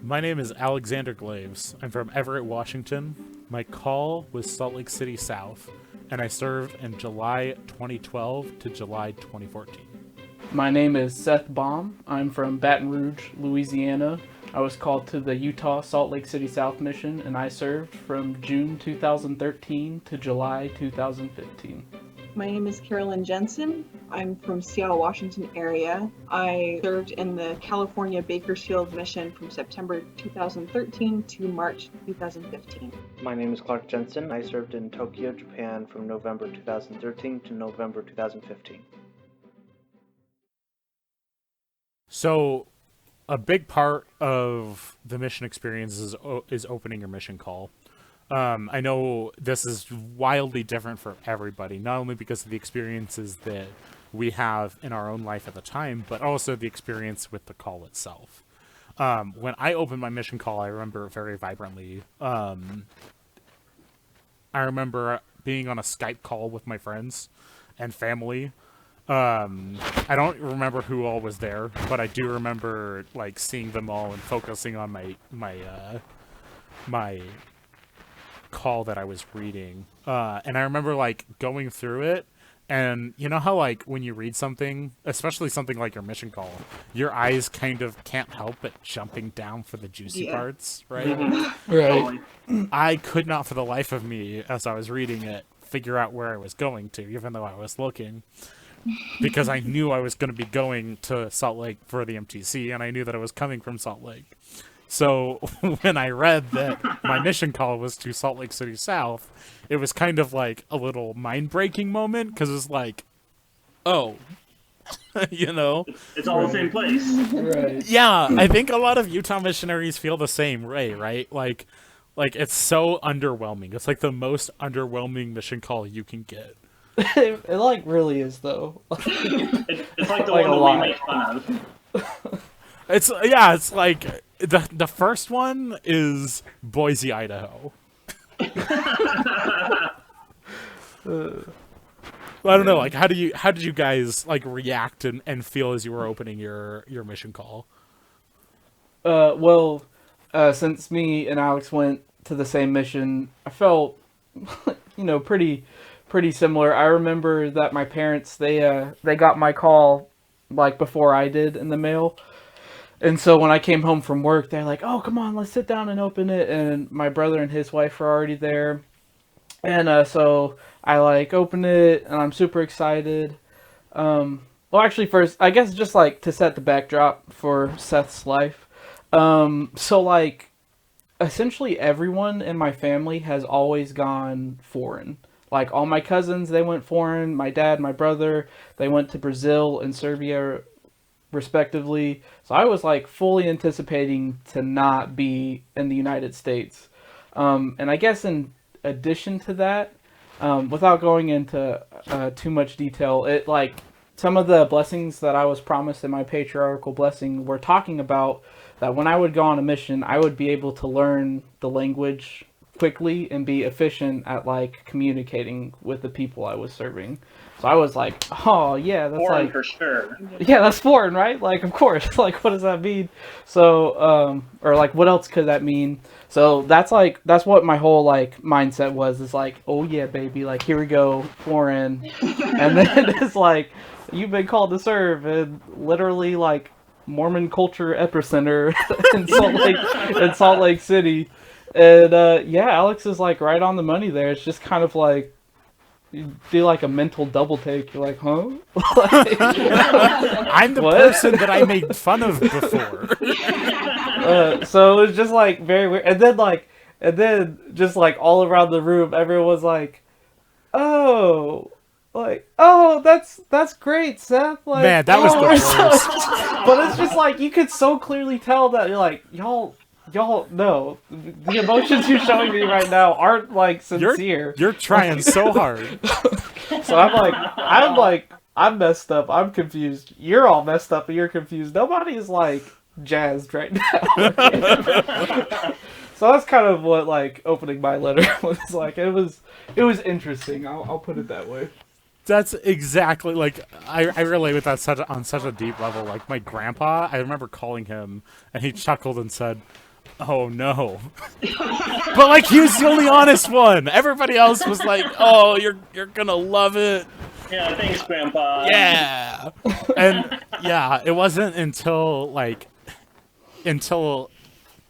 My name is Alexander Glaves. I'm from Everett, Washington. My call was Salt Lake City South, and I served in July 2012 to July 2014. My name is Seth Baum. I'm from Baton Rouge, Louisiana. I was called to the Utah Salt Lake City South mission, and I served from June 2013 to July 2015. My name is Carolyn Jensen. I'm from Seattle, Washington area. I served in the California Bakersfield mission from September 2013 to March 2015. My name is Clark Jensen. I served in Tokyo, Japan from November 2013 to November 2015. So, a big part of the mission experience is opening your mission call. I know this is wildly different for everybody, not only because of the experiences that we have in our own life at the time, but also the experience with the call itself. When I opened my mission call, I remember it very vibrantly. I remember being on a Skype call with my friends and family. I don't remember who all was there, but I do remember like seeing them all and focusing on my call that I was reading. And I remember like going through it, and you know how like when you read something, especially something like your mission call, your eyes kind of can't help but jumping down for the juicy parts, right? Right. I could not for the life of me, as I was reading it, figure out where I was going to, even though I was looking. Because I knew I was going to be going to Salt Lake for the MTC, and I knew that I was coming from Salt Lake. So when I read that my mission call was to Salt Lake City South, it was kind of like a little mind-breaking moment, because it was like, oh, you know? It's all the same place. Right. Yeah, I think a lot of Utah missionaries feel the same way, right? Like it's so underwhelming. It's like the most underwhelming mission call you can get. It like really is though. It's like the Like one a that lot. we make fun of. It's like the first one is Boise, Idaho. I don't know, like how did you guys like react and feel as you were opening your mission call? Since me and Alex went to the same mission, I felt pretty similar. I remember that my parents they got my call like before I did in the mail. And so when I came home from work, they're like, "Oh, come on, let's sit down and open it." And my brother and his wife were already there. And so I like opened it and I'm super excited. Well, actually first, I guess just like to set the backdrop for Seth's life. So like essentially everyone in my family has always gone foreign. Like all my cousins, they went foreign. My dad, my brother, they went to Brazil and Serbia respectively. So I was like fully anticipating to not be in the United States. And I guess in addition to that, without going into too much detail, it like some of the blessings that I was promised in my patriarchal blessing were talking about that when I would go on a mission, I would be able to learn the language quickly and be efficient at like communicating with the people I was serving. So I was like, oh yeah, that's Foreign like for sure. yeah, that's foreign, right? Like of course, like what does that mean? So or like what else could that mean? So that's what my whole like mindset was, is like, oh yeah, baby, like here we go, foreign. And then it's like you've been called to serve in literally like Mormon culture epicenter in Salt Lake City. And yeah, Alex is like right on the money there. It's just kind of like you do like a mental double take. You're like, huh? I'm the What? person that I made fun of before. So it was just like very weird. And then just like all around the room, everyone was like, oh, that's great, Seth. Like, Man, that was the we're so-" worst. But it's just like you could so clearly tell that you're like, y'all no, the emotions you're showing me right now aren't like sincere. You're trying so hard. So I'm messed up. I'm confused. You're all messed up and you're confused. Nobody is like jazzed right now. So that's kind of what like opening my letter was like. It was interesting. I'll put it that way. That's exactly like I relate with that on such a deep level. Like my grandpa, I remember calling him and he chuckled and said, oh no. But like he was the only honest one. Everybody else was like, oh, you're gonna love it. Yeah, thanks, Grandpa. Yeah. And yeah, it wasn't until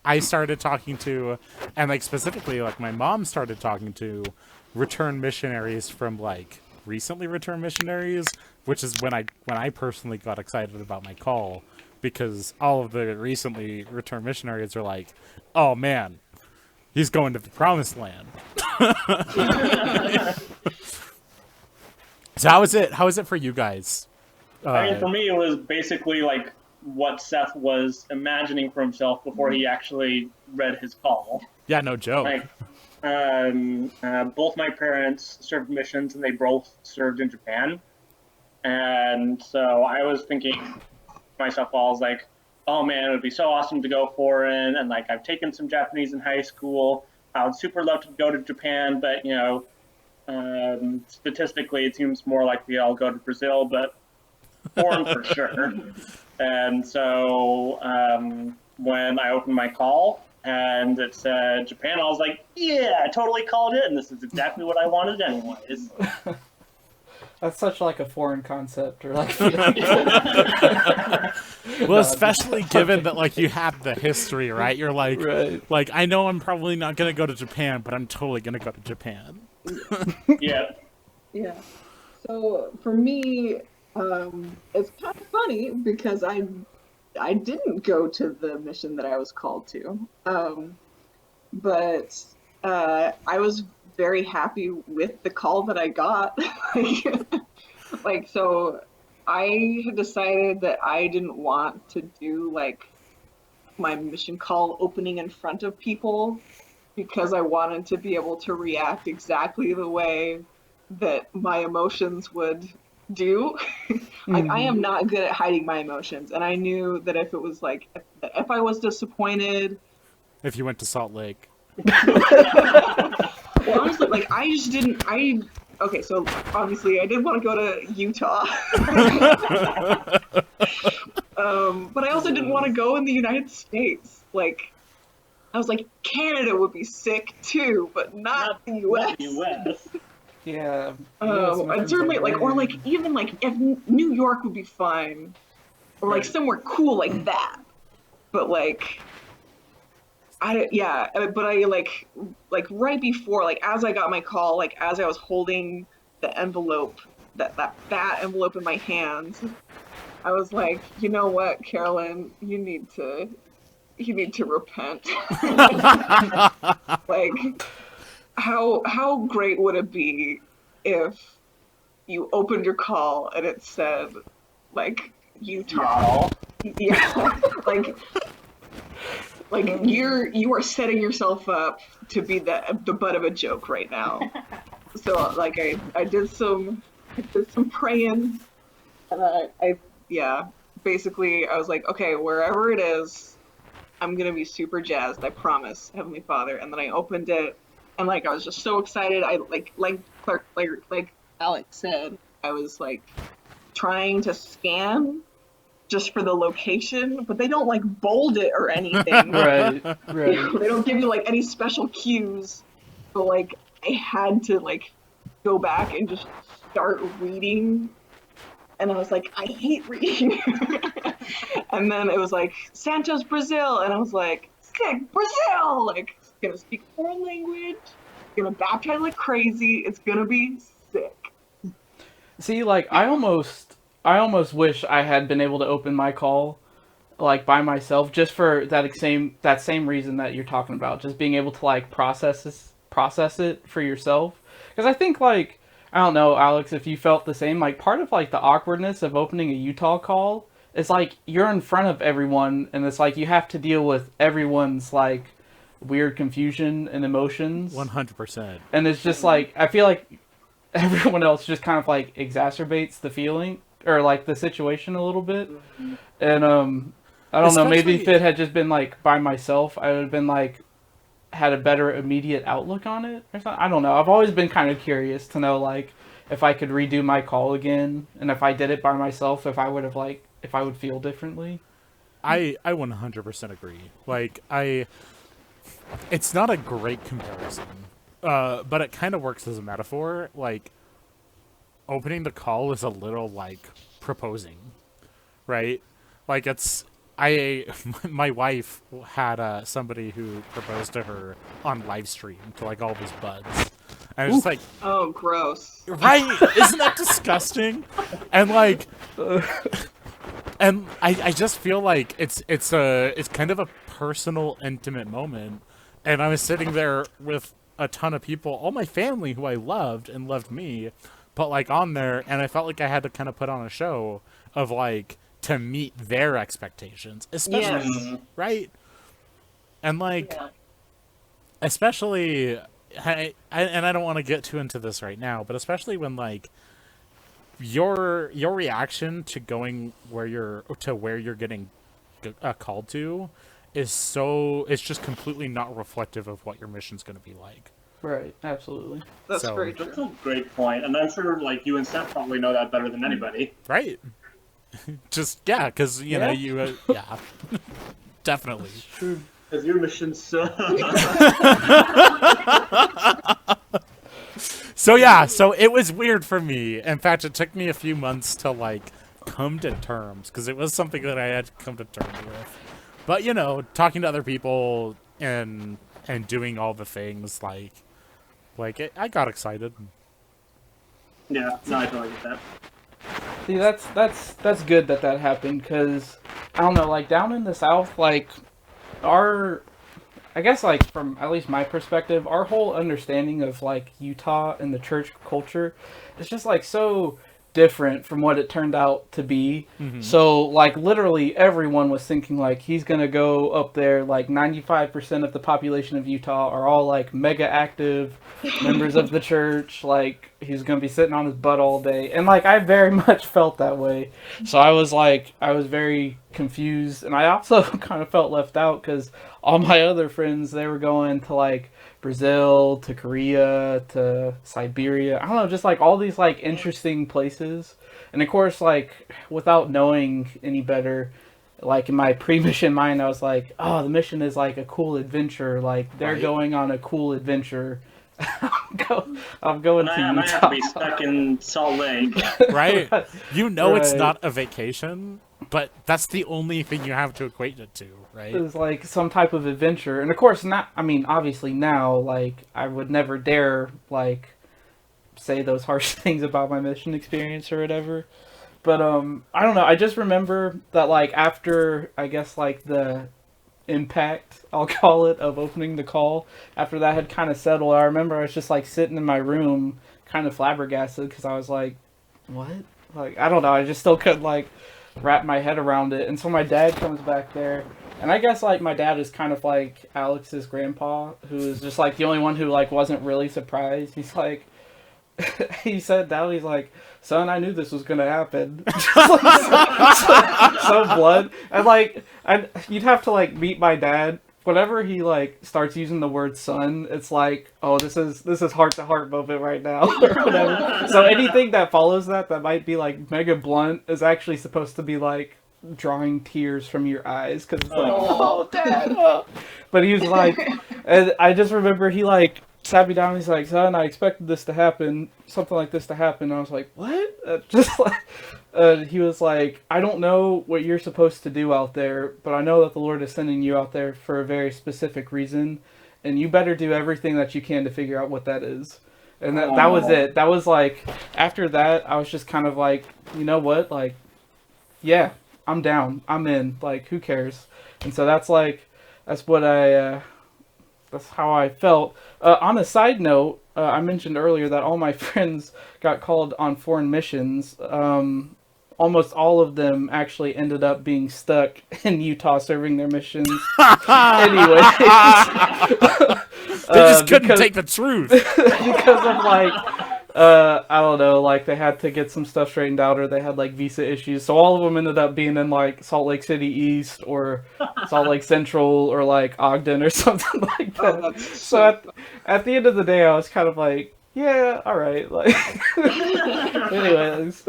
I started talking to, and like specifically like my mom started talking to return missionaries from like recently returned missionaries, which is when I personally got excited about my call, because all of the recently returned missionaries are like, oh man, he's going to the promised land. So how is it for you guys? I mean, for me, it was basically like what Seth was imagining for himself before he actually read his call. Yeah, no joke. Like, both my parents served missions, and they both served in Japan. And so I was thinking to myself, I was like, oh man, it would be so awesome to go foreign. And like, I've taken some Japanese in high school. I would super love to go to Japan, but you know, statistically, it seems more likely I'll go to Brazil, but foreign for sure. And so when I opened my call and it said Japan, I was like, yeah, I totally called it, and this is exactly what I wanted anyways. That's such like a foreign concept, or like. Well, especially given that like you have the history, right? You're like, Right. like I know I'm probably not gonna go to Japan, but I'm totally gonna go to Japan. Yeah. Yeah. So for me, it's kind of funny because I didn't go to the mission that I was called to, but I was very happy with the call that I got. Like, so I had decided that I didn't want to do like my mission call opening in front of people, because I wanted to be able to react exactly the way that my emotions would do. Like, I am not good at hiding my emotions, and I knew that if it was like, if I was disappointed, If you went to Salt Lake. well, honestly, like, I just didn't, okay, so obviously I did want to go to Utah. But I also didn't want to go in the United States. Like, I was like, Canada would be sick too, but not the US. US. Yeah. And certainly, like, or like, even like, if New York would be fine, or like somewhere cool like that. But like, but I like right before, like, as I got my call, like, as I was holding the envelope, that envelope in my hands, I was like, you know what, Carolyn, you need to repent. Like, how great would it be if you opened your call and it said, like, Utah? Yeah. Like you are setting yourself up to be the butt of a joke right now. So like I did some praying, and I basically I was like, okay, wherever it is, I'm gonna be super jazzed, I promise, Heavenly Father. And then I opened it, and like I was just so excited. I like Alex said, I was like trying to scan just for the location, but they don't like bold it or anything. Right. They don't give you like any special cues. So like I had to like go back and just start reading, and I was like, I hate reading. And then it was like, Santos, Brazil, and I was like, sick, Brazil! Like, it's gonna speak a foreign language, it's gonna baptize like crazy, it's gonna be sick. See, like, I almost wish I had been able to open my call, like, by myself, just for that same reason that you're talking about, just being able to like process it for yourself. Because I think, like, I don't know, Alex, if you felt the same, like, part of like the awkwardness of opening a Utah call is like you're in front of everyone, and it's like you have to deal with everyone's like weird confusion and emotions. 100%. And it's just like, I feel like everyone else just kind of like exacerbates the feeling or like the situation a little bit. And I don't know, maybe if it had just been like by myself, I would have been like had a better immediate outlook on it or something. I don't know. I've always been kind of curious to know like if I could redo my call again, and if I did it by myself, if I would feel differently. I 100% agree. Like, it's not a great comparison, but it kind of works as a metaphor. Like, opening the call is a little like proposing, right? Like, my wife had somebody who proposed to her on live stream to like all of his buds. And it's like, Oh, gross. right? Isn't that disgusting? And like, and I just feel like it's kind of a personal, intimate moment. And I was sitting there with a ton of people, all my family who I loved and loved me, but like on there, and I felt like I had to kind of put on a show of like to meet their expectations, especially Yes. right. And like, Yeah. especially, and I don't want to get too into this right now, but especially when like your reaction to going where you're getting called to it's just completely not reflective of what your mission's going to be like. Right, absolutely. That's So- very That's true. a great point, and I'm sure like you and Seth probably know that better than anybody. Right. Just yeah, because you know Yeah. yeah, definitely. True. Because your mission sucks. So yeah, so it was weird for me. In fact, it took me a few months to like come to terms because it was something that I had to come to terms with. But you know, talking to other people and doing all the things I got excited. Yeah, no, I totally get that. See, that's good that happened, because I don't know, like down in the South, like I guess like from at least my perspective, our whole understanding of like Utah and the church culture is just like so different from what it turned out to be. Mhm. So like literally everyone was thinking like he's gonna go up there, like 95% of the population of Utah are all like mega active members of the church, like he's gonna be sitting on his butt all day, and like I very much felt that way. So I was very confused, and I also kind of felt left out because all my other friends, they were going to like Brazil, to Korea, to Siberia. I don't know, just like all these like interesting places. And of course, like without knowing any better, like in my pre-mission mind, I was like, oh, the mission is like a cool adventure. Like they're Right. going on a cool adventure. I'm going to I might have to be Utah. stuck in Salt Lake. Right? You know it's Right. not a vacation, but that's the only thing you have to equate it to, right? It was like some type of adventure. And of course, obviously now, like, I would never dare, like, say those harsh things about my mission experience or whatever. But, I don't know. I just remember that, like, after, I guess, like, the impact, I'll call it, of opening the call, after that had kind of settled, I remember I was just, like, sitting in my room, kind of flabbergasted, because I was like, what? Like, I don't know. I just still couldn't, like, wrap my head around it. And so my dad comes back there, and I guess like my dad is kind of like Alex's grandpa, who is just like the only one who like wasn't really surprised. He's like, he said that, he's like, son, I knew this was gonna happen. Just like, so blood, and like, you'd have to like meet my dad. Whenever he like starts using the word son, it's like, oh, this is heart to heart moment right now, or whatever. So anything that follows that might be like mega blunt is actually supposed to be like drawing tears from your eyes, because it's like, oh, dad. Oh. But he was like, and I just remember he like sat me down. He's like, son, I expected this to happen, something like this to happen. And I was like, what? Just like. He was like, I don't know what you're supposed to do out there, but I know that the Lord is sending you out there for a very specific reason, and you better do everything that you can to figure out what that is. And that was it. That was like, after that, I was just kind of like, you know what? Like, yeah, I'm down. I'm in. Like, who cares? And so that's how I felt. On a side note, I mentioned earlier that all my friends got called on foreign missions. Almost all of them actually ended up being stuck in Utah serving their missions. Anyways. They just couldn't take the truth. Because of like, I don't know, like they had to get some stuff straightened out, or they had like visa issues. So all of them ended up being in like Salt Lake City East or Salt Lake Central or like Ogden or something like that. Oh, that's So at the end of the day, I was kind of like, yeah, all right. Like, anyways.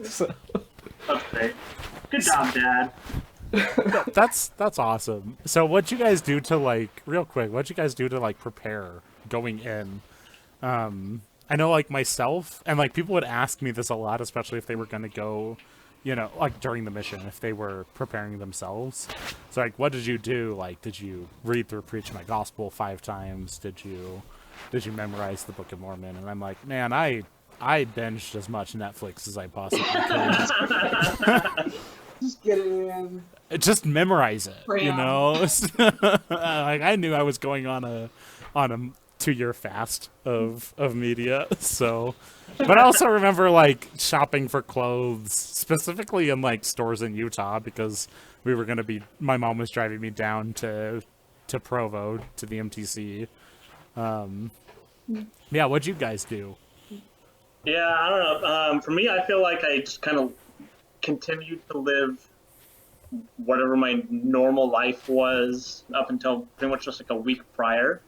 So, That's great. Good job, Dad. That's awesome. So what'd you guys do to like real quick? What'd you guys do to like prepare going in? I know like myself and like people would ask me this a lot, especially if they were going to go, you know, like during the mission, if they were preparing themselves. So like, what did you do? Like, did you read through Preach My Gospel 5 times? Did you memorize the Book of Mormon? And I'm like, man, I binged as much Netflix as I possibly could. Just get it in. Just memorize it, you Cram. know. Like I knew I was going on a 2-year fast of media, so. But I also remember like shopping for clothes, specifically in like stores in Utah, because we were gonna be. My mom was driving me down to Provo to the MTC. Yeah, what'd you guys do? Yeah, I don't know. For me, I feel like I just kind of continued to live whatever my normal life was up until pretty much just like a week prior.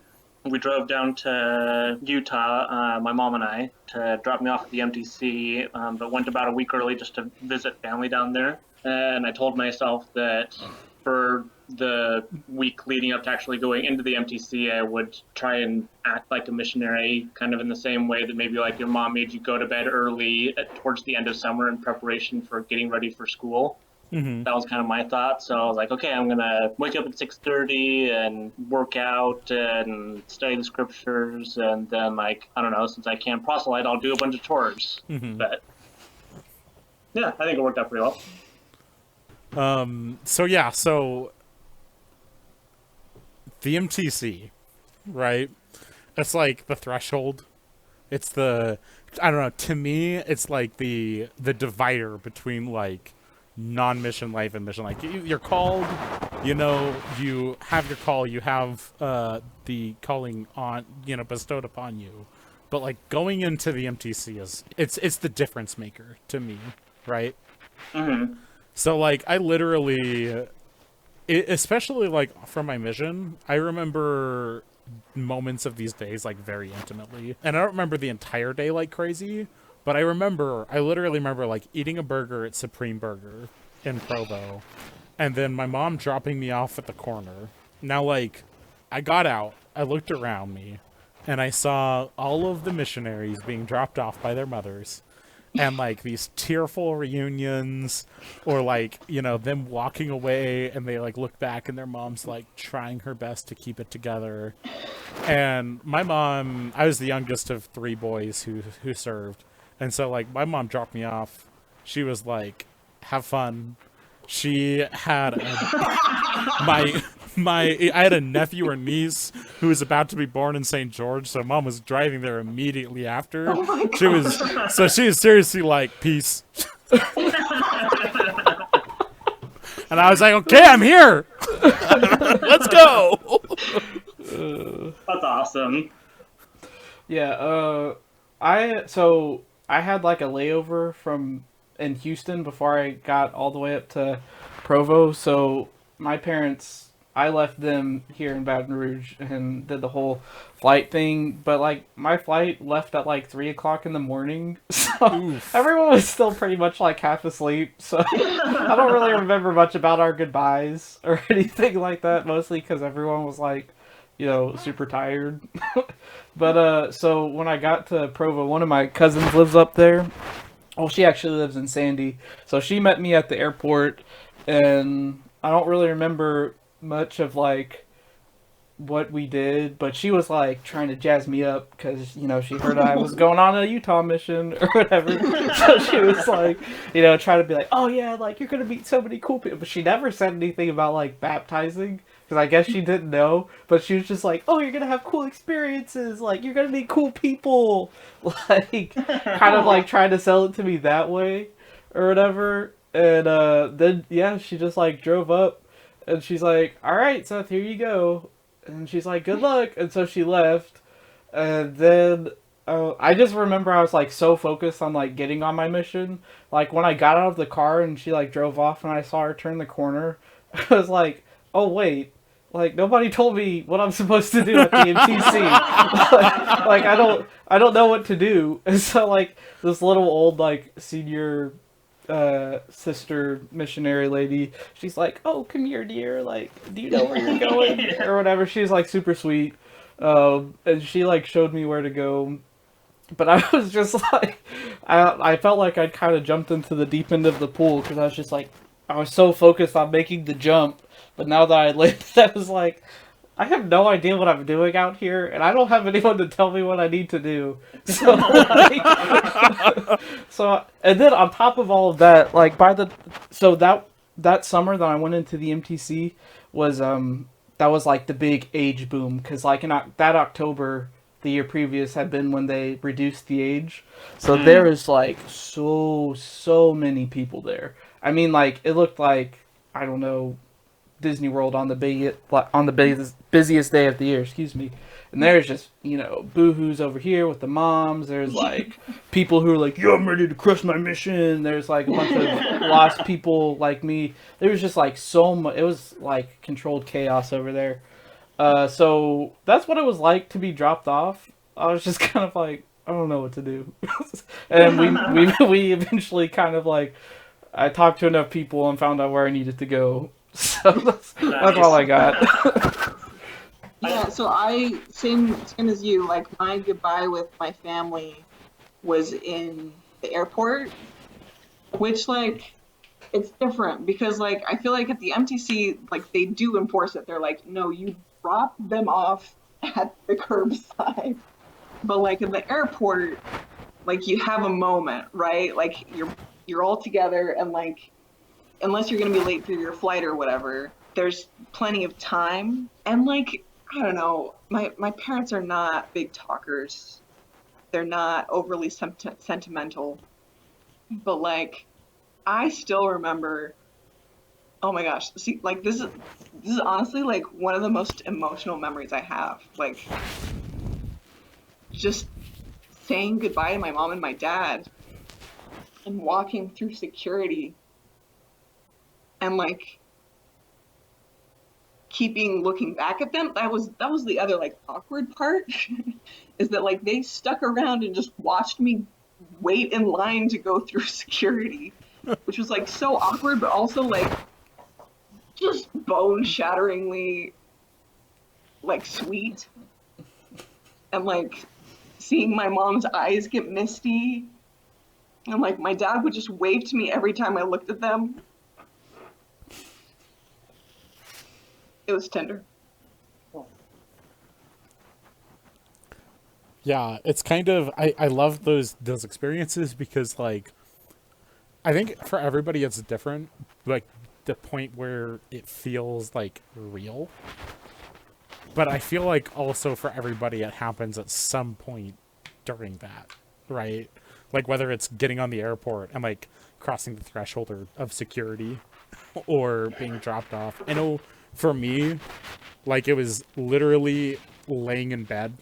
We drove down to Utah, my mom and I, to drop me off at the MTC, but went about a week early just to visit family down there. And I told myself that for the week leading up to actually going into the MTC, I would try and act like a missionary, kind of in the same way that maybe like your mom made you go to bed early towards the end of summer in preparation for getting ready for school. Mm-hmm. That was kind of my thought. So I was like, okay, I'm going to wake up at 6:30 and work out and study the scriptures. And then, like, I don't know, since I can't proselyte, I'll do a bunch of chores. Mm-hmm. But yeah, I think it worked out pretty well. So the MTC, right? It's like the threshold. It's the, I don't know, to me, it's like the divider between like non-mission life and mission life. You're called, you know, you have your call, you have the calling on, you know, bestowed upon you. But like going into the MTC it's the difference maker to me, right? Mm-hmm. So like I literally, especially like from my mission, I remember moments of these days like very intimately, and I don't remember the entire day like crazy, but I literally remember like eating a burger at Supreme Burger in Provo, and then my mom dropping me off at the corner. Now like I got out, I looked around me, and I saw all of the missionaries being dropped off by their mothers, and like these tearful reunions, or like, you know, them walking away and they like look back and their mom's like trying her best to keep it together. And my mom, I was the youngest of 3 boys who served, and so like my mom dropped me off. She was like, have fun. She had I had a nephew or niece who was about to be born in St. George, so mom was driving there immediately after. Oh my God. She was seriously like, peace. And I was like, okay, I'm here. Let's go. That's awesome. Yeah, I had like a layover in Houston before I got all the way up to Provo. So my parents, I left them here in Baton Rouge and did the whole flight thing. But like my flight left at like 3:00 in the morning, so everyone was still pretty much like half asleep. So I don't really remember much about our goodbyes or anything like that. Mostly because everyone was like, you know, super tired. But so when I got to Provo, one of my cousins lives up there. Well, she actually lives in Sandy. So she met me at the airport, and I don't really remember much of like what we did, but she was like trying to jazz me up because, you know, she heard I was going on a Utah mission or whatever. So she was like, you know, trying to be like, oh yeah, like you're gonna meet so many cool people. But she never said anything about like baptizing, because I guess she didn't know. But she was just like, oh, you're gonna have cool experiences, like you're gonna meet cool people, like kind of like trying to sell it to me that way or whatever. And then yeah, she just like drove up and she's like, all right, Seth, here you go. And she's like, good luck. And so she left. And then I just remember I was like so focused on like getting on my mission. Like when I got out of the car and she like drove off and I saw her turn the corner, I was like, oh wait, like nobody told me what I'm supposed to do at the MTC. Like I don't know what to do. And so like this little old like senior sister missionary lady. She's like, "Oh, come here, dear. Like, do you know where you're going or whatever?" She's like super sweet, and she like showed me where to go. But I was just like, I felt like I'd kind of jumped into the deep end of the pool because I was just like, I was so focused on making the jump. But now that I landed, I was like, I have no idea what I'm doing out here, and I don't have anyone to tell me what I need to do. So, like, and then on top of all of that, like that summer that I went into the MTC was that was like the big age boom because like that October the year previous had been when they reduced the age, so there is like so many people there. I mean, like it looked like, I don't know, Disney World on the busiest day of the year, excuse me. And there's just, boo-hoos over here with the moms. There's like people who are like, "Yo, I'm ready to crush my mission." There's like a bunch of lost people like me. There was just like so much. It was like controlled chaos over there. So that's what it was like to be dropped off. I was just kind of like, I don't know what to do. And we eventually kind of like, I talked to enough people and found out where I needed to go. So that's all I got. Yeah, so same as you, like my goodbye with my family was in the airport, which like, it's different because like, I feel like at the MTC, like they do enforce it. They're like, no, you drop them off at the curbside. But like in the airport, like you have a moment, right? Like you're all together and like, unless you're going to be late for your flight or whatever, there's plenty of time. And like, I don't know, my parents are not big talkers. They're not overly sentimental. But like, I still remember, oh my gosh, see, like this is honestly like one of the most emotional memories I have. Like, just saying goodbye to my mom and my dad and walking through security and like looking back at them. That was the other like awkward part is that like they stuck around and just watched me wait in line to go through security, which was like so awkward, but also like just bone shatteringly like sweet. And like seeing my mom's eyes get misty, and like my dad would just wave to me every time I looked at them. It was tender. Yeah, it's kind of, I love those experiences because like, I think for everybody it's different, like the point where it feels like real. But I feel like also for everybody it happens at some point during that, right? Like whether it's getting on the airport and like crossing the threshold of security or being dropped off. I know for me, like it was literally laying in bed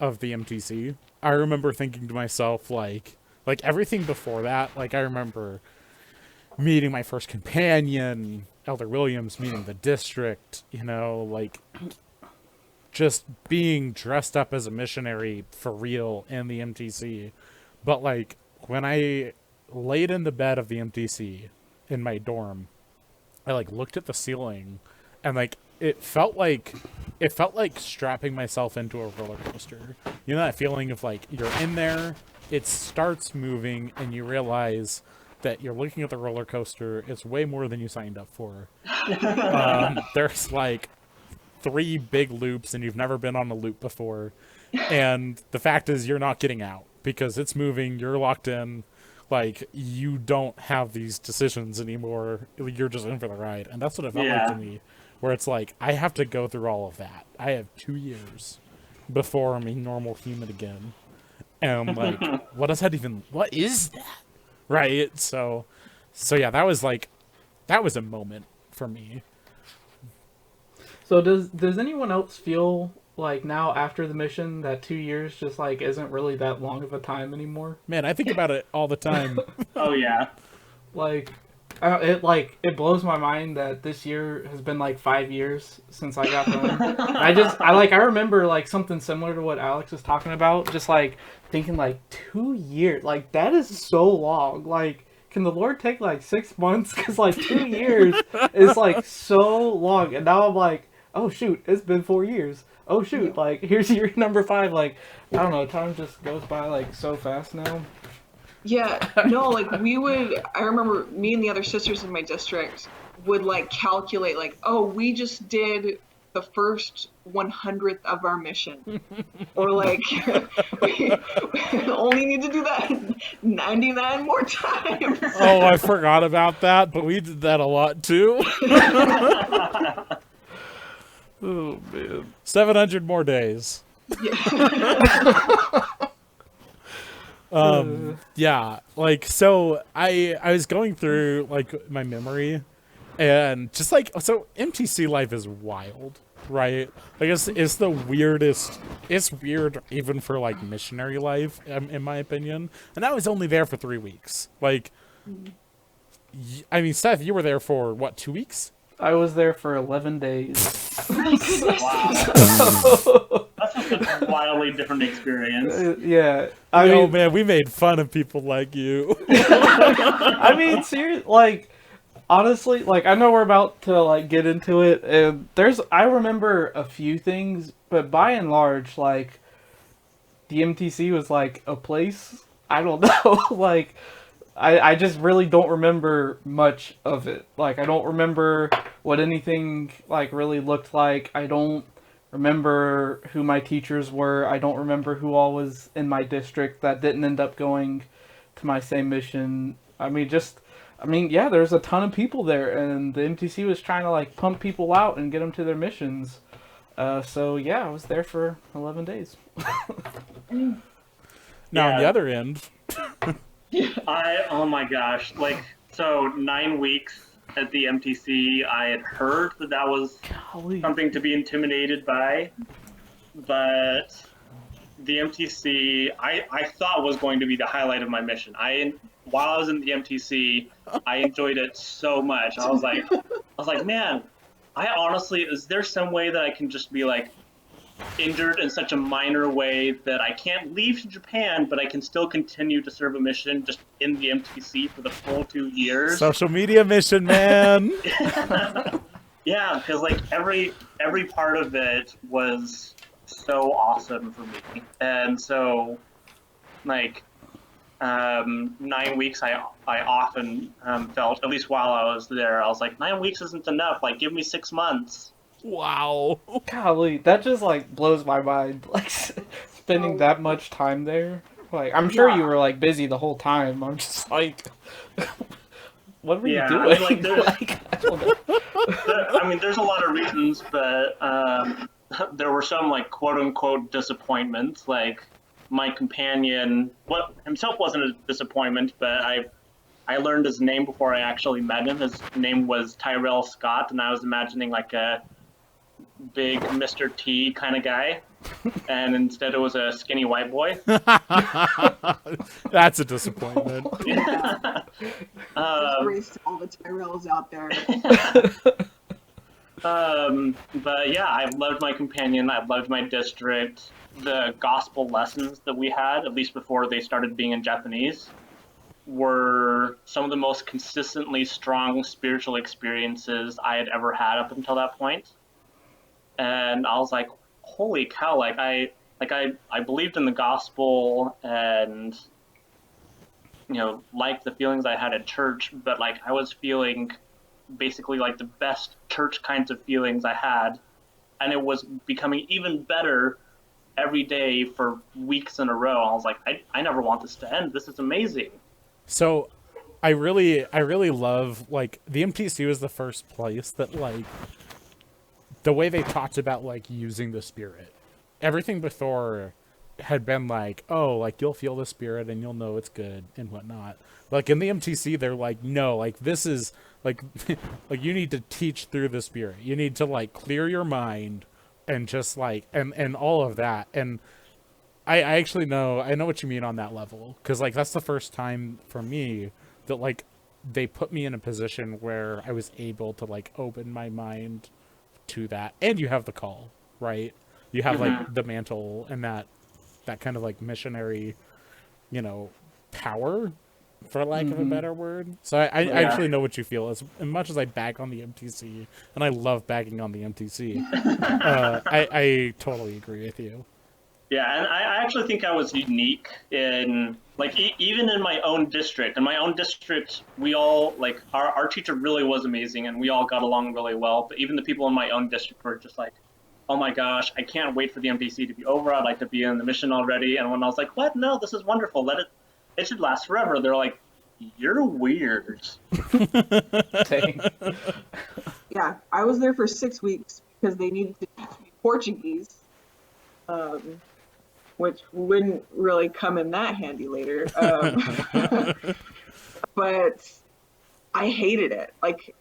of the MTC. I remember thinking to myself like everything before that, like I remember meeting my first companion, Elder Williams, meeting the district, like just being dressed up as a missionary for real in the MTC. But like when I laid in the bed of the MTC in my dorm, I like looked at the ceiling and like it felt like strapping myself into a roller coaster. You know that feeling of like you're in there, it starts moving and you realize that you're looking at the roller coaster, it's way more than you signed up for. There's like 3 big loops and you've never been on a loop before, and the fact is you're not getting out because it's moving, you're locked in, like you don't have these decisions anymore, you're just in for the ride. And that's what it felt like to me, where it's like I have to go through all of that. I have 2 years before I'm a normal human again, and like what is that, right? So yeah, that was a moment for me. So does anyone else feel like now after the mission that 2 years just like isn't really that long of a time anymore? Man, I think about it all the time. Oh yeah. Like it blows my mind that this year has been like 5 years since I got home. I remember like something similar to what Alex was talking about, just like thinking like 2 years, like that is so long. Like can the Lord take like 6 months? Because like 2 years is like so long, and now I'm like, oh shoot, it's been 4 years. Oh shoot, like here's year number 5. Like I don't know, time just goes by like so fast now. Yeah, no, like I remember me and the other sisters in my district would like calculate, like, oh, we just did the first 100th of our mission. Or like, we only need to do that 99 more times. Oh, I forgot about that, but we did that a lot too. Oh man. 700 more days. Yeah. Yeah, like, so I was going through like my memory, and just like, so MTC life is wild, right? Like it's the weirdest. It's weird even for like missionary life, in my opinion. And I was only there for 3 weeks. Like, I mean, Seth, you were there for what, 2 weeks? I was there for 11 days. Wow. That's just a wildly different experience. Yeah. Oh man, we made fun of people like you. I mean, seriously, like, honestly, like, I know we're about to, like, get into it, and I remember a few things, but by and large, like, the MTC was, like, a place, I don't know, like, I just really don't remember much of it. Like, I don't remember what anything, like, really looked like. I don't remember who my teachers were. I don't remember who all was in my district that didn't end up going to my same mission. I mean, yeah, there's a ton of people there, and the MTC was trying to, like, pump people out and get them to their missions. So, yeah, I was there for 11 days. Now, on the other end... Oh my gosh, like, so 9 weeks at the MTC, I had heard that was something to be intimidated by, but the MTC, I thought was going to be the highlight of my mission. While I was in the MTC, I enjoyed it so much. I was like, man, I honestly, is there some way that I can just be like, injured in such a minor way that I can't leave Japan, but I can still continue to serve a mission just in the MTC for the full 2 years. Social media mission, man. Yeah, because like every part of it was so awesome for me, and so like 9 weeks, I often felt, at least while I was there, I was like, 9 weeks isn't enough. Like, give me 6 months. Wow. Golly, that just, like, blows my mind. Like, spending that much time there. Like, I'm sure you were, like, busy the whole time. I'm just like, what were you doing? I mean, like, I don't know. I mean, there's a lot of reasons, but there were some, like, quote-unquote disappointments. Like, my companion, himself wasn't a disappointment, but I learned his name before I actually met him. His name was Tyrell Scott, and I was imagining, like, a big Mr. T kind of guy, and instead it was a skinny white boy. That's a disappointment. Race to all the Tyrells out there. But yeah, I've loved my companion. I've loved my district. The gospel lessons that we had, at least before they started being in Japanese, were some of the most consistently strong spiritual experiences I had ever had up until that point. And I was like, holy cow, like I believed in the gospel and, you know, liked the feelings I had at church, but like I was feeling basically like the best church kinds of feelings I had, and it was becoming even better every day for weeks in a row. I was like, I never want this to end. This is amazing. So I really love, like, the MTC was the first place that, like, the way they talked about, like, using the Spirit. Everything before had been like, oh, like, you'll feel the Spirit and you'll know it's good and whatnot. Like, in the MTC, they're like, no, like, this is, like, like, you need to teach through the Spirit. You need to, like, clear your mind and just, like, and all of that. And I actually know, I know what you mean on that level. Because, like, that's the first time for me that, like, they put me in a position where I was able to, like, open my mind to that. And you have the call, right? You have, like, the mantle and that kind of, like, missionary, you know, power. for lack of a better word. So I actually know what you feel. As much as I bag on the MTC, and I love bagging on the MTC, I totally agree with you. Yeah, and I actually think I was unique in, like, even in my own district. In my own district, we all, like, our teacher really was amazing, and we all got along really well. But even the people in my own district were just like, oh my gosh, I can't wait for the MDC to be over. I'd like to be in the mission already. And when I was like, what? No, this is wonderful. It should last forever. They're like, you're weird. Dang. Yeah, I was there for 6 weeks because they needed to teach me Portuguese, which wouldn't really come in that handy later. But I hated it. Like,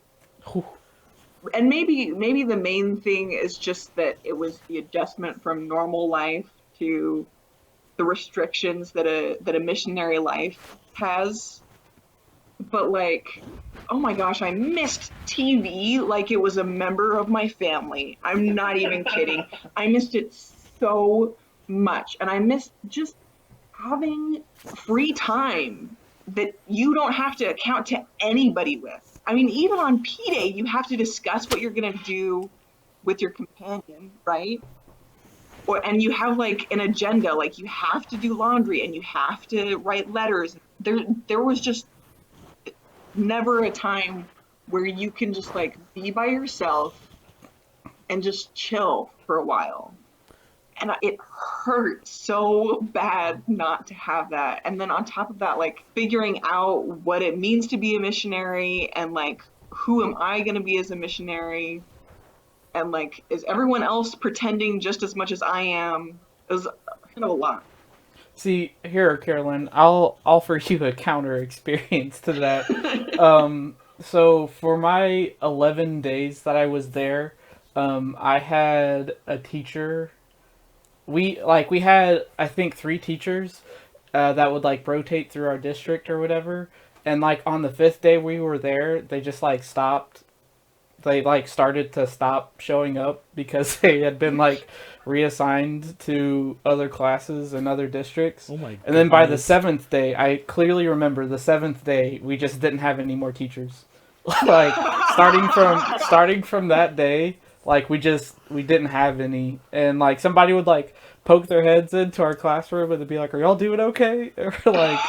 and maybe the main thing is just that it was the adjustment from normal life to the restrictions that a missionary life has. But like, oh my gosh, I missed TV like it was a member of my family. I'm not even kidding. I missed it so much. And I missed just having free time that you don't have to account to anybody with. I mean, even on P-Day, you have to discuss what you're going to do with your companion, right? And you have like an agenda, like you have to do laundry and you have to write letters. There was just never a time where you can just like be by yourself and just chill for a while. And it hurt so bad not to have that. And then on top of that, like figuring out what it means to be a missionary and like, who am I going to be as a missionary? And like, is everyone else pretending just as much as I am? It was kind of a lot. See, here, Carolyn, I'll offer you a counter experience to that. So for my 11 days that I was there, I had a teacher. We had, I think, 3 teachers that would like rotate through our district or whatever. And like on the 5th day we were there, they just like stopped. They like started to stop showing up because they had been like reassigned to other classes and other districts. Oh my And then by the goodness. 7th day, I clearly remember the 7th day we just didn't have any more teachers. Like starting from that day, like we didn't have any, and like somebody would like poke their heads into our classroom and they'd be like, "Are y'all doing okay?" Or like,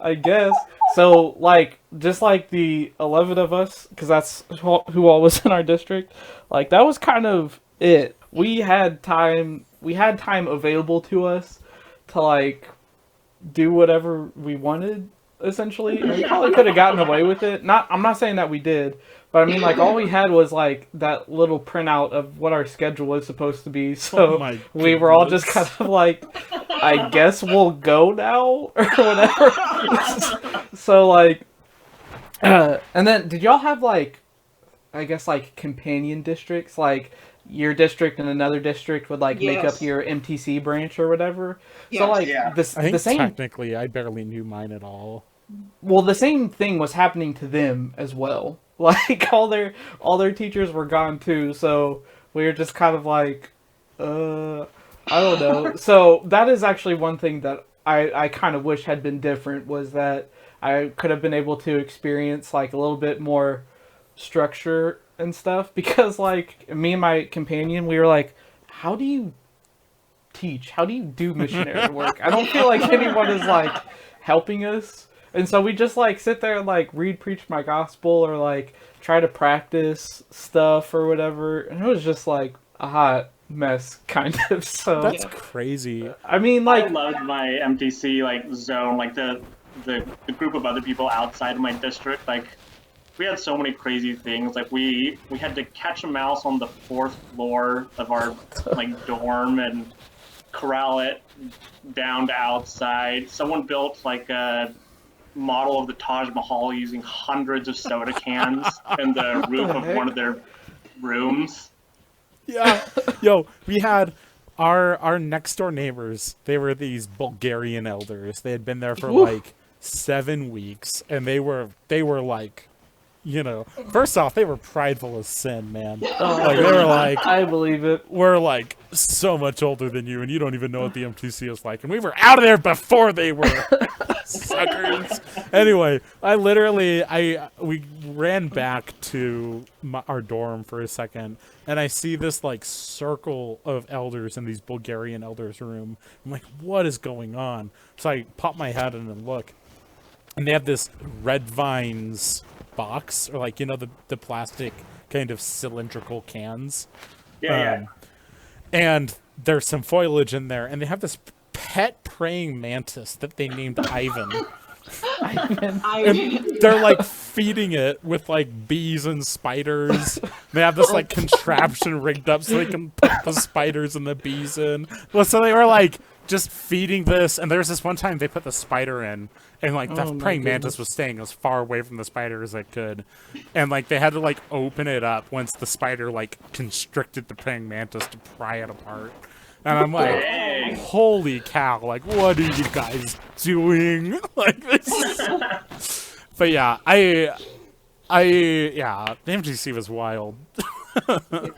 I guess. So like just like the 11 of us, because that's who all was in our district. Like that was kind of it. We had time available to us to like do whatever we wanted. Essentially, and we probably could have gotten away with it. I'm not saying that we did, but I mean, like, all we had was like that little printout of what our schedule was supposed to be. So we were all just kind of like, I guess we'll go now or whatever. So like, and then did y'all have like, I guess like companion districts, like your district and another district would like make up your MTC branch or whatever. Yes. So like Yeah. I think the same. technically, I barely knew mine at all. Well, the same thing was happening to them as well. Like all their teachers were gone too, so we were just kind of like, I don't know. So that is actually one thing that I kind of wish had been different, was that I could have been able to experience like a little bit more structure and stuff, because like me and my companion, we were like, how do you teach? How do you do missionary work? I don't feel like anyone is like helping us. And so we just like sit there and like read Preach My Gospel or like try to practice stuff or whatever. And it was just like a hot mess kind of. So That's crazy. I mean, like, I loved my MTC like zone, like the group of other people outside of my district. Like we had so many crazy things. Like we had to catch a mouse on the 4th floor of our like dorm and corral it down to outside. Someone built like a model of the Taj Mahal using hundreds of soda cans in the roof of one of their rooms. Yeah. Yo, we had our next door neighbors. They were these Bulgarian elders. They had been there for like 7 weeks, and they were like you know, first off, they were prideful as sin, man. Oh, Like, they were like, I believe it. we're like so much older than you, and you don't even know what the MTC is like. And we were out of there before they were. Suckers. Anyway, we ran back to our dorm for a second, and I see this like circle of elders in these Bulgarian elders room. I'm like, what is going on? So I pop my head in and look, and they have this red vines box, or like, you know, the plastic kind of cylindrical cans. Yeah. And there's some foliage in there, and they have this pet praying mantis that they named Ivan. And they're like feeding it with like bees and spiders. They have this like contraption rigged up so they can put the spiders and the bees in. Well, so they were like just feeding this, and there's this one time they put the spider in, and like the praying mantis was staying as far away from the spider as it could, and like they had to like open it up once the spider like constricted the praying mantis to pry it apart. And I'm like, holy cow, like, what are you guys doing? Like, this. But yeah, the MTC was wild.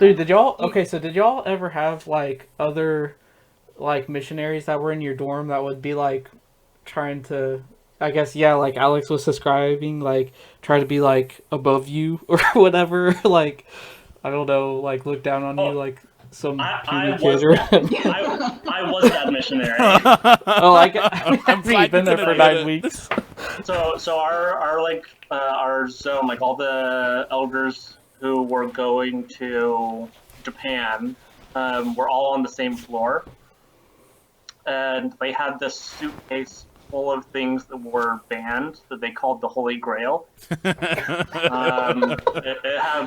Dude, did y'all ever have, like, other, like, missionaries that were in your dorm that would be, like, trying to, I guess, yeah, like Alex was describing, like, try to be, like, above you or whatever, like, I don't know, like, look down on you, like... Some puny kid or I was that missionary. Oh, I've been there for 9 weeks. So our zone, like all the elders who were going to Japan, were all on the same floor, and they had this suitcase full of things that were banned that they called the Holy Grail. It had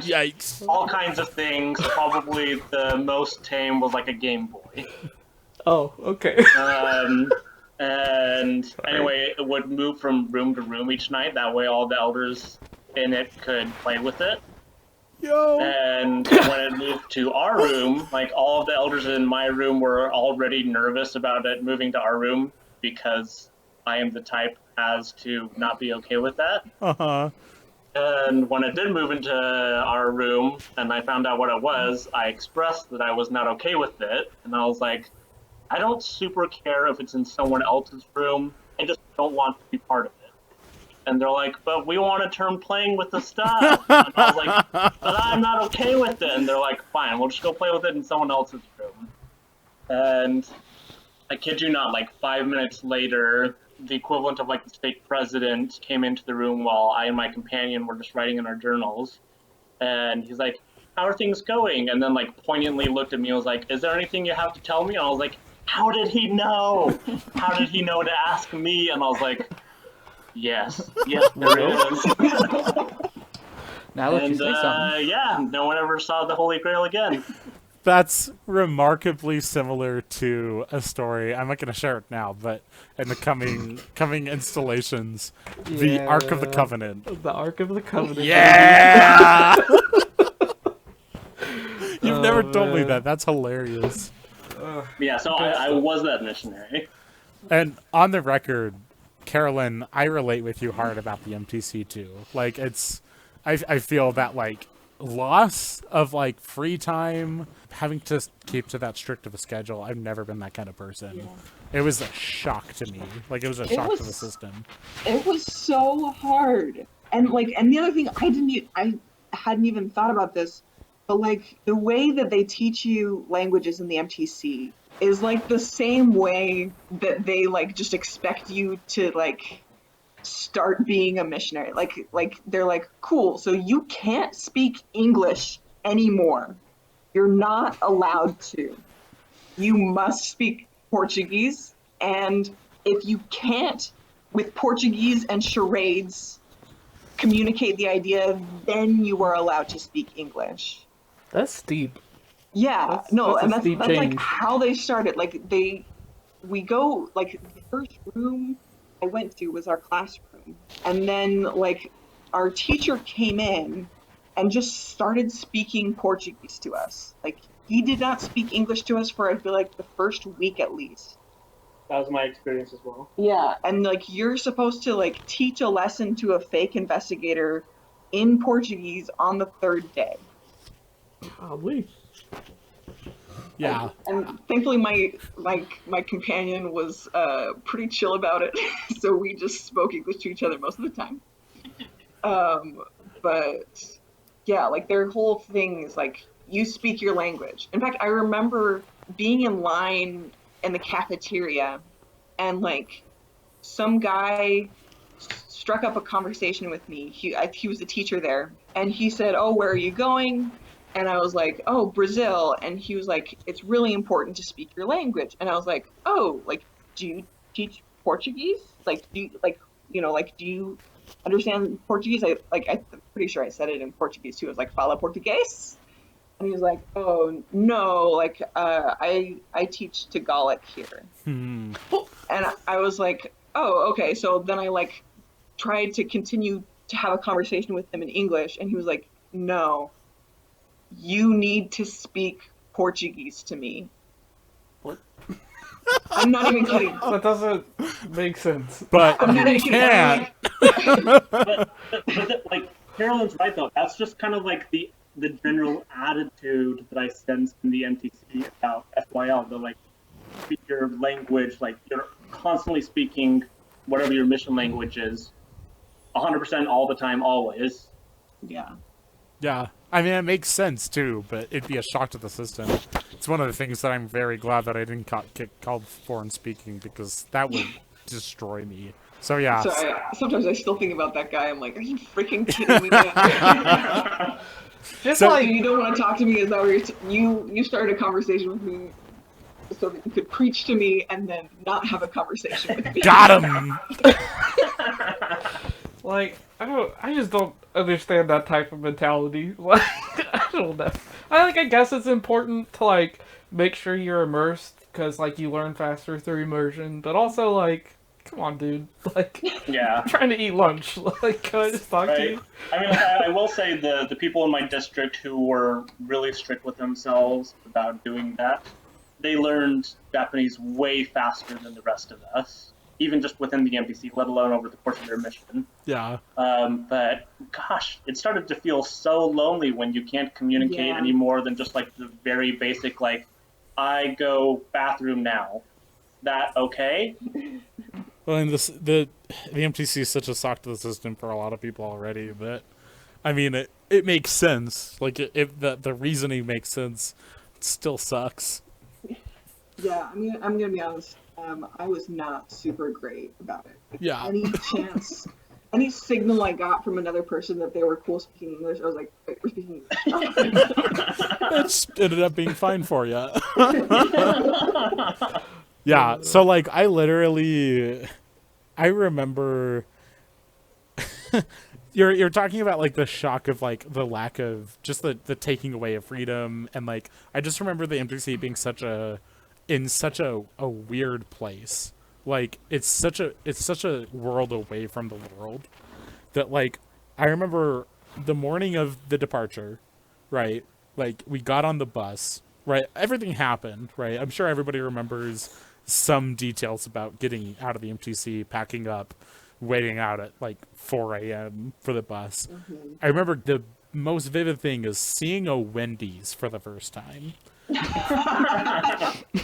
Yikes. all kinds of things. Probably the most tame was like a Game Boy. Oh, okay. And anyway, it would move from room to room each night. That way all the elders in it could play with it. Yo. And when it moved to our room, like all of the elders in my room were already nervous about it moving to our room because I am the type as to not be okay with that. Uh-huh. And when it did move into our room and I found out what it was, I expressed that I was not okay with it. And I was like, I don't super care if it's in someone else's room. I just don't want to be part of it. And they're like, but we want to turn playing with the stuff. And I was like, but I'm not okay with it. And they're like, fine, we'll just go play with it in someone else's room. And I kid you not, like 5 minutes later, the equivalent of like the state president came into the room while I and my companion were just writing in our journals. And he's like, how are things going? And then like poignantly looked at me and was like, is there anything you have to tell me? And I was like, how did he know? How did he know to ask me? And I was like, yes, there is. Now that you say something. Yeah, no one ever saw the Holy Grail again. That's remarkably similar to a story. I'm not going to share it now, but in the coming installations, the Ark of the Covenant. The Ark of the Covenant. Yeah! You've never told me that. That's hilarious. Yeah, so I was that missionary. And on the record, Carolyn, I relate with you hard about the MTC too. Like, I feel that, like, loss of like free time, having to keep to that strict of a schedule. I've never been that kind of person. It was a shock to me. Like, it was a shock to the system. It was so hard. And the other thing, I hadn't even thought about this, but like the way that they teach you languages in the MTC is like the same way that they like just expect you to like start being a missionary. Like they're like, cool, so you can't speak English anymore. You're not allowed to. You must speak Portuguese, and if you can't, with Portuguese and charades, communicate the idea, then you are allowed to speak English. That's steep. Yeah, that's change. like how they started. Like we go, like the first room I went to was our classroom, and then like our teacher came in and just started speaking Portuguese to us. Like, he did not speak English to us for I feel like the first week at least. That was my experience as well. Yeah, and like you're supposed to like teach a lesson to a fake investigator in Portuguese on the third day. Golly. Yeah. And thankfully my companion was pretty chill about it, so we just spoke English to each other most of the time. But yeah, like their whole thing is like you speak your language. In fact, I remember being in line in the cafeteria and like some guy struck up a conversation with me. He was a teacher there, and he said, "Oh, where are you going?" And I was like, "Oh, Brazil." And he was like, "It's really important to speak your language." And I was like, "Oh, like, do you teach Portuguese? Like, do you understand Portuguese?" I'm pretty sure I said it in Portuguese too. I was like, "Fala português?" And he was like, "Oh no, like, I teach Tagalog here." And I was like, "Oh, okay." So then I like tried to continue to have a conversation with him in English, and he was like, "No, you need to speak Portuguese to me." What? I'm not even kidding. That doesn't make sense. But I'm not you even can't. But like Carolyn's right though. That's just kind of like the general attitude that I sense in the MTC about FYL. The like speak your language, like you're constantly speaking whatever your mission language is, 100% all the time, always. Yeah. Yeah, I mean, it makes sense too, but it'd be a shock to the system. It's one of the things that I'm very glad that I didn't get called foreign speaking, because that would destroy me. So yeah. So sometimes I still think about that guy. I'm like, are you freaking kidding me, man? Just So- like You don't want to talk to me as though you started a conversation with me so that you could preach to me and then not have a conversation with me. Got him! Like, I just don't understand that type of mentality. Like, I don't know. I guess it's important to, like, make sure you're immersed, because, like, you learn faster through immersion, but also, like, come on, dude. Like, Yeah. I'm trying to eat lunch. Like, can I just talk to Right. you? I mean, I will say the people in my district who were really strict with themselves about doing that, they learned Japanese way faster than the rest of us, even just within the MPC, let alone over the course of their mission. Yeah. But gosh, it started to feel so lonely when you can't communicate Yeah. any more than just like the very basic, like, I go bathroom now. That okay? Well, and the MTC is such a shock to the system for a lot of people already, but I mean, it makes sense. Like, if the reasoning makes sense, it still sucks. Yeah, I mean, I'm gonna be honest. I was not super great about it. Yeah. Any signal I got from another person that they were cool speaking English, I was like, "Wait, we're speaking English." It ended up being fine for you. Yeah, so like I remember you're talking about like the shock of like the lack of just the taking away of freedom, and like I just remember the MTC being such a weird place. Like it's such a world away from the world that like I remember the morning of the departure, right? Like we got on the bus, right? Everything happened, right? I'm sure everybody remembers some details about getting out of the MTC, packing up, waiting out at like 4 a.m. for the bus. Mm-hmm. I remember the most vivid thing is seeing a Wendy's for the first time.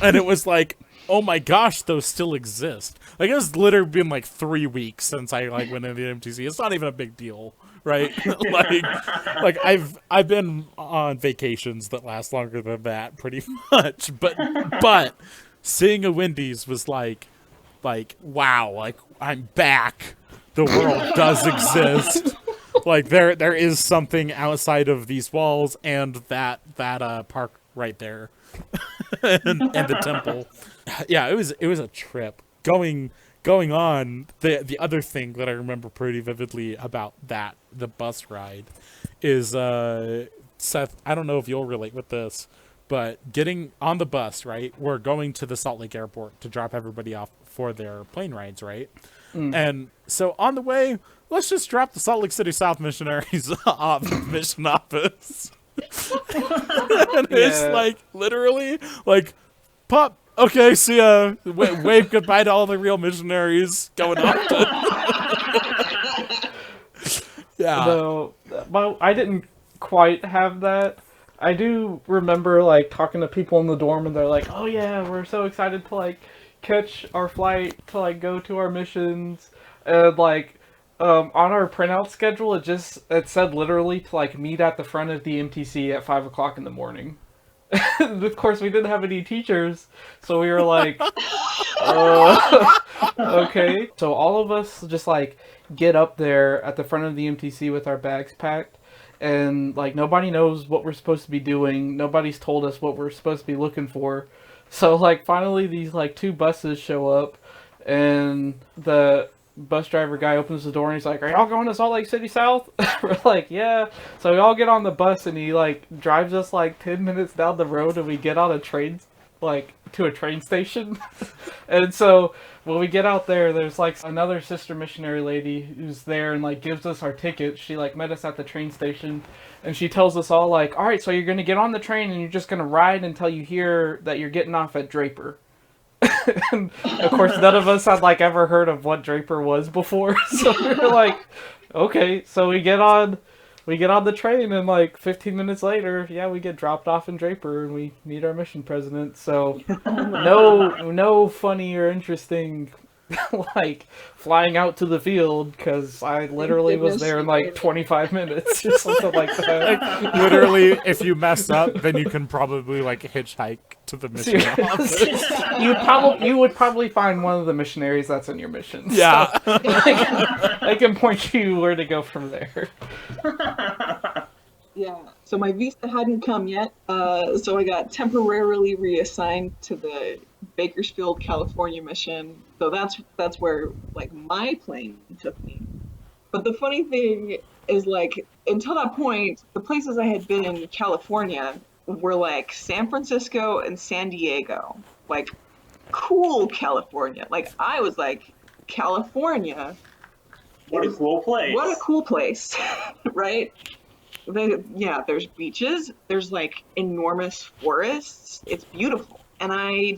And it was like, oh my gosh, those still exist. Like it's literally been like 3 weeks since I like went into the MTC. It's not even a big deal, right? like I've been on vacations that last longer than that pretty much, but seeing a Wendy's was like wow, like I'm back. The world does exist. Like there is something outside of these walls and that park right there, and the temple. Yeah, it was a trip. Going on. The other thing that I remember pretty vividly about the bus ride is Seth. I don't know if you'll relate with this, but getting on the bus, right? We're going to the Salt Lake Airport to drop everybody off for their plane rides, right? And so on the way, let's just drop the Salt Lake City South missionaries off the mission office. And it's like literally like, pop. Okay, see ya. Wave goodbye to all the real missionaries going off. Yeah. No, Well, I didn't quite have that. I do remember like talking to people in the dorm, and they're like, "Oh yeah, we're so excited to like catch our flight to like go to our missions," and like on our printout schedule, it said literally to like meet at the front of the MTC at 5 o'clock in the morning. Of course, we didn't have any teachers, so we were like, okay. So all of us just like get up there at the front of the MTC with our bags packed, and like nobody knows what we're supposed to be doing. Nobody's told us what we're supposed to be looking for. So like finally these like two buses show up, and the bus driver guy opens the door and he's like, "Are y'all going to Salt Lake City South?" We're like, "Yeah." So we all get on the bus and he like drives us like 10 minutes down the road, and we get on a train, like to a train station. And so when we get out there, there's like another sister missionary lady who's there and like gives us our tickets. She like met us at the train station, and she tells us all like, "All right, so you're gonna get on the train and you're just gonna ride until you hear that you're getting off at Draper." And of course, none of us had like ever heard of what Draper was before, so we were like, "Okay." So we get on the train, and like 15 minutes later, yeah, we get dropped off in Draper, and we meet our mission president. So no funny or interesting like flying out to the field, because I literally was there in like 25 minutes or something like that. Like, literally, if you mess up, then you can probably like hitchhike to the mission office. You would probably find one of the missionaries that's in your mission. Yeah. So, I can point you where to go from there. Yeah, so my visa hadn't come yet, so I got temporarily reassigned to the Bakersfield, California mission. So that's where like my plane took me. But the funny thing is, like, until that point, the places I had been in California were like San Francisco and San Diego, like cool California. Like I was like, California, What a cool place. what a cool place, right? Yeah, there's beaches, there's like enormous forests. It's beautiful. And I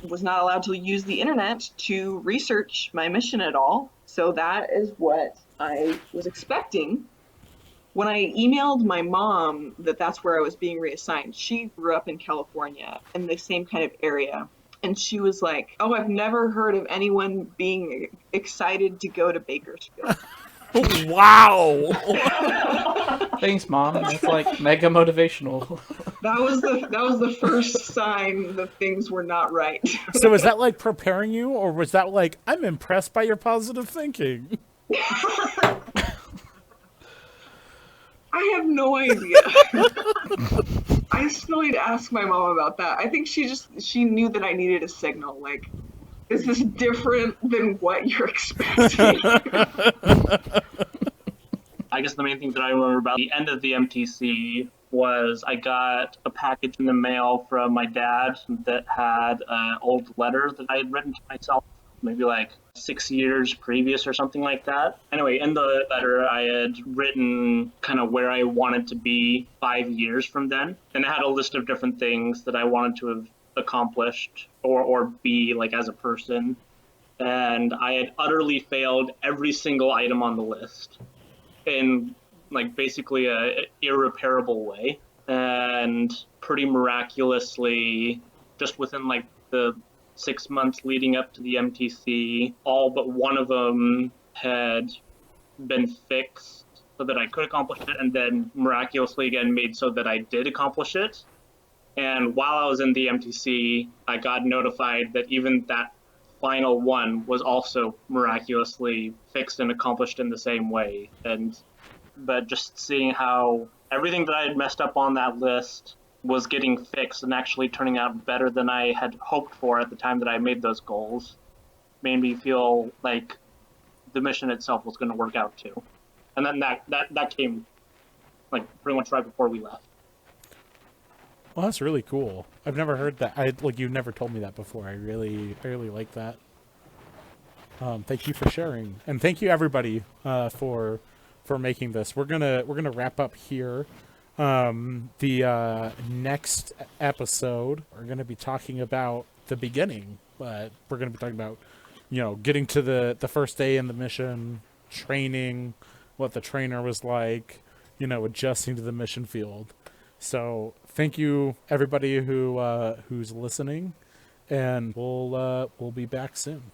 was not allowed to use the internet to research my mission at all. So that is what I was expecting. When I emailed my mom that that's where I was being reassigned, she grew up in California in the same kind of area. And she was like, "Oh, I've never heard of anyone being excited to go to Bakersfield." Wow. Thanks, Mom. That's like mega motivational. That was the first sign that things were not right. So was that like preparing you, or was that like, I'm impressed by your positive thinking? I have no idea. I still need to ask my mom about that. I think she knew that I needed a signal. Like, is this different than what you're expecting? I guess the main thing that I remember about the end of the MTC was I got a package in the mail from my dad that had an old letter that I had written to myself, maybe like 6 years previous or something like that. Anyway, in the letter, I had written kind of where I wanted to be 5 years from then. And it had a list of different things that I wanted to have accomplished or be like as a person. And I had utterly failed every single item on the list in like basically a irreparable way. And pretty miraculously, just within like the 6 months leading up to the MTC, all but one of them had been fixed so that I could accomplish it, and then miraculously again made so that I did accomplish it. And while I was in the MTC, I got notified that even that final one was also miraculously fixed and accomplished in the same way. But just seeing how everything that I had messed up on that list was getting fixed and actually turning out better than I had hoped for at the time that I made those goals made me feel like the mission itself was going to work out too. And then that came like pretty much right before we left. Well, that's really cool. I've never heard that. You've never told me that before. I really like that. Thank you for sharing, and thank you everybody for making this. We're gonna wrap up here. The next episode, we're gonna be talking about the beginning, but we're gonna be talking about, getting to the first day in the mission, training, what the trainer was like, adjusting to the mission field. So thank you everybody who's listening, and we'll be back soon.